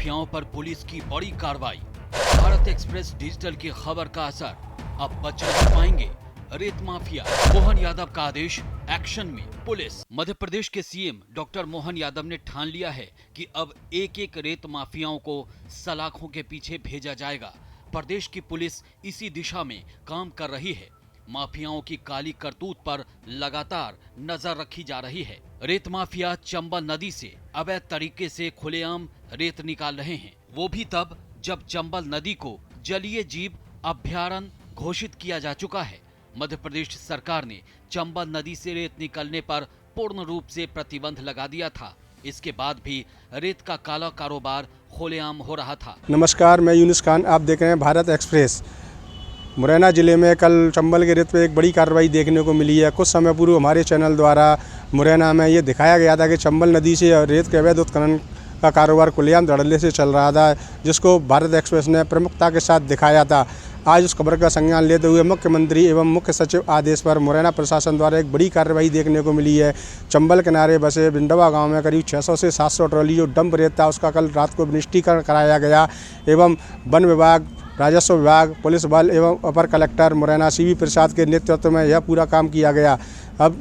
माफियाओं पर पुलिस की बड़ी कार्रवाई। भारत एक्सप्रेस डिजिटल की खबर का असर, अब बच नहीं पाएंगे रेत माफिया। मोहन यादव का आदेश, एक्शन में पुलिस। मध्य प्रदेश के सीएम डॉक्टर मोहन यादव ने ठान लिया है कि अब एक एक रेत माफियाओं को सलाखों के पीछे भेजा जाएगा। प्रदेश की पुलिस इसी दिशा में काम कर रही है। माफियाओं की काली करतूत पर लगातार नजर रखी जा रही है। रेत माफिया चंबल नदी से अवैध तरीके से खुलेआम रेत निकाल रहे हैं, वो भी तब जब चंबल नदी को जलीय जीव अभयारण्य घोषित किया जा चुका है। मध्य प्रदेश सरकार ने चंबल नदी से रेत निकलने पर पूर्ण रूप से प्रतिबंध लगा दिया था। इसके बाद भी रेत का काला कारोबार खुलेआम हो रहा था। नमस्कार, मैं यूनुस खान, आप देख रहे हैं भारत एक्सप्रेस। मुरैना जिले में कल चंबल के रेत पे एक बड़ी कार्रवाई देखने को मिली है। कुछ समय पूर्व हमारे चैनल द्वारा मुरैना में ये दिखाया गया था कि चंबल नदी से रेत के अवैध उत्खनन का कारोबार खुलेआम धड़ल्ले से चल रहा था, जिसको भारत एक्सप्रेस ने प्रमुखता के साथ दिखाया था। आज उस खबर का संज्ञान लेते हुए मुख्यमंत्री एवं मुख्य सचिव आदेश पर मुरैना प्रशासन द्वारा एक बड़ी कार्रवाई देखने को मिली है। चंबल किनारे बसे बिंडवा गांव में करीब 600 से 700 ट्रॉली जो डंप रेत था, उसका कल रात को विनिष्टीकरण कराया गया एवं वन विभाग, राजस्व विभाग, पुलिस बल एवं अपर कलेक्टर मुरैना सीवी प्रसाद के नेतृत्व में यह पूरा काम किया गया। अब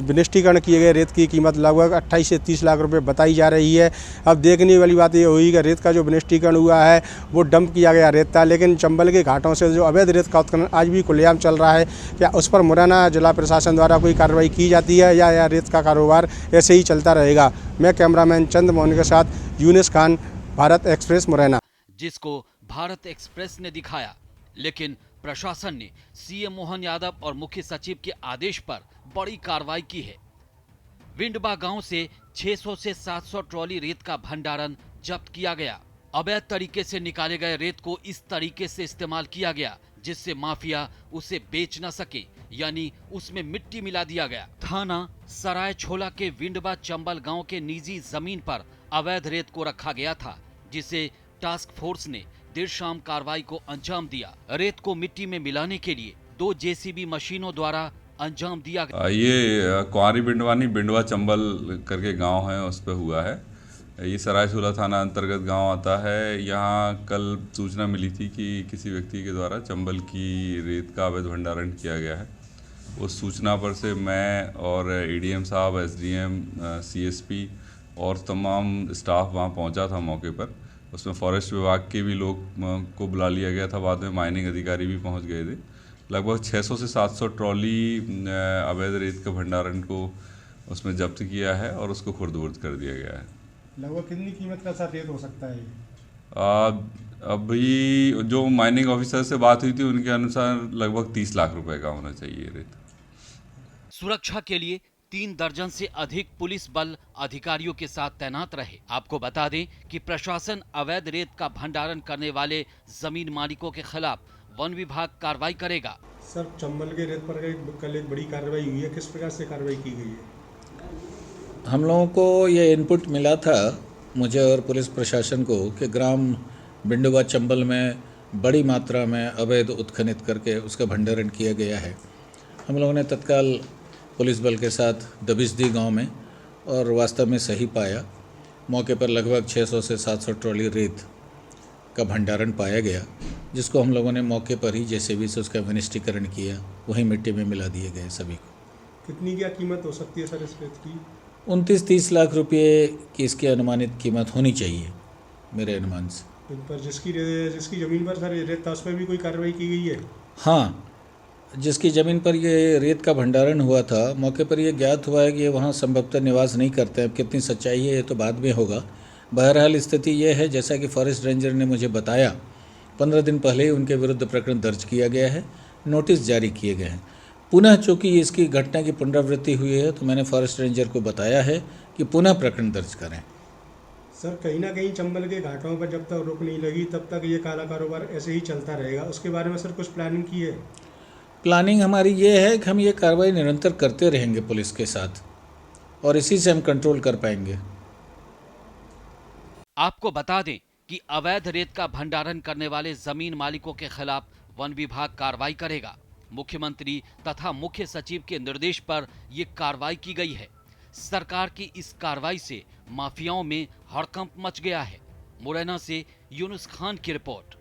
विनिष्टीकरण किए गए रेत की कीमत लगभग 28 से 30 लाख रुपए बताई जा रही है। अब देखने वाली बात ये हुई कि रेत का जो विनिष्टीकरण हुआ है वो डंप किया गया रेत था, लेकिन चंबल के घाटों से जो अवैध रेत का उत्खनन आज भी खुलेआम चल रहा है, क्या उस पर मुरैना जिला प्रशासन द्वारा कोई कार्रवाई की जाती है या रेत का कारोबार ऐसे ही चलता रहेगा? मैं कैमरामैन चंद मोहन के साथ यूनुस खान, भारत एक्सप्रेस मुरैना। जिसको भारत एक्सप्रेस ने दिखाया, लेकिन प्रशासन ने सीएम मोहन यादव और मुख्य सचिव के आदेश पर बड़ी कार्रवाई की है। विंडबा गांव से 600 से 700 ट्रॉली रेत का भंडारण जब्त किया गया। अवैध तरीके से निकाले गए रेत को इस तरीके से इस्तेमाल किया गया जिससे माफिया उसे बेच न सके, यानी उसमें मिट्टी मिला दिया गया। थाना सराय छोला के विंडबा चंबल गांव के निजी जमीन पर अवैध रेत को रखा गया था, जिसे टास्क फोर्स ने देर शाम कार्रवाई को अंजाम दिया। रेत को मिट्टी में मिलाने के लिए 2 जेसीबी मशीनों द्वारा अंजाम दिया गया। ये कुंवारी बिंडवानी बिंडवा चंबल करके गांव है, उस पर हुआ है। ये सरायछोला थाना अंतर्गत गांव आता है। यहाँ कल सूचना मिली थी कि किसी व्यक्ति के द्वारा चंबल की रेत का अवैध भंडारण किया गया है। उस सूचना पर से मैं और एडीएम साहब, एसडीएम, सीएसपी और तमाम स्टाफ वहाँ पहुँचा था मौके पर। उसमें फॉरेस्ट विभाग के भी लोग को बुला लिया गया था, बाद में माइनिंग अधिकारी भी पहुंच गए थे। लगभग 600 से 700 ट्रॉली अवैध रेत के भंडारण को उसमें जब्त किया है और उसको खुर्द-बुर्द कर दिया गया है। लगभग कितनी कीमत का सा रेत हो सकता है? अभी जो माइनिंग ऑफिसर से बात हुई थी उनके अनुसार लगभग 30 लाख रुपए का होना चाहिए रेत। सुरक्षा के लिए 3 दर्जन से अधिक पुलिस बल अधिकारियों के साथ तैनात रहे। आपको बता दें कि प्रशासन अवैध रेत का भंडारण करने वाले जमीन मालिकों के खिलाफ वन विभाग कार्रवाई करेगा। सर, चंबल के रेत पर कल एक बड़ी कार्रवाई हुई है, किस प्रकार से कार्रवाई की गई है? हम लोगों को ये इनपुट मिला था, मुझे और पुलिस प्रशासन को, कि ग्राम बिंडवा चंबल में बड़ी मात्रा में अवैध उत्खनित करके उसका भंडारण किया गया है। हम लोगों ने तत्काल पुलिस बल के साथ दबिश दी गांव में और वास्तव में सही पाया। मौके पर लगभग 600 से 700 ट्रॉली रेत का भंडारण पाया गया, जिसको हम लोगों ने मौके पर ही जैसे भी से उसका विनिष्टीकरण किया, वहीं मिट्टी में मिला दिए गए सभी को। कितनी क्या कीमत हो सकती है सर इस रेत की? 29-30 लाख रुपये की इसकी अनुमानित कीमत होनी चाहिए मेरे अनुमान से। इन पर जिसकी ज़मीन पर सर रेत था, उस पर भी कोई कार्रवाई की गई है? हाँ, जिसकी ज़मीन पर ये रेत का भंडारण हुआ था, मौके पर ये ज्ञात हुआ है कि ये वहाँ संभवतः निवास नहीं करते। अब कितनी सच्चाई है ये तो बाद में होगा। बहरहाल स्थिति ये है, जैसा कि फॉरेस्ट रेंजर ने मुझे बताया, 15 दिन पहले ही उनके विरुद्ध प्रकरण दर्ज किया गया है, नोटिस जारी किए गए हैं। पुनः चूँकि इसकी घटना की पुनरावृत्ति हुई है, तो मैंने फॉरेस्ट रेंजर को बताया है कि पुनः प्रकरण दर्ज करें। सर, कहीं ना कहीं चंबल के घाटों पर जब तक रोक नहीं लगी तब तक ये काला कारोबार ऐसे ही चलता रहेगा। उसके बारे में सर कुछ प्लानिंग की है? प्लानिंग हमारी ये है कि हम ये कार्रवाई निरंतर करते रहेंगे पुलिस के साथ, और इसी से हम कंट्रोल कर पाएंगे। आपको बता दें कि अवैध रेत का भंडारण करने वाले जमीन मालिकों के खिलाफ वन विभाग कार्रवाई करेगा। मुख्यमंत्री तथा मुख्य सचिव के निर्देश पर यह कार्रवाई की गई है। सरकार की इस कार्रवाई से माफियाओं में हड़कंप मच गया है। मुरैना से यूनुस खान की रिपोर्ट।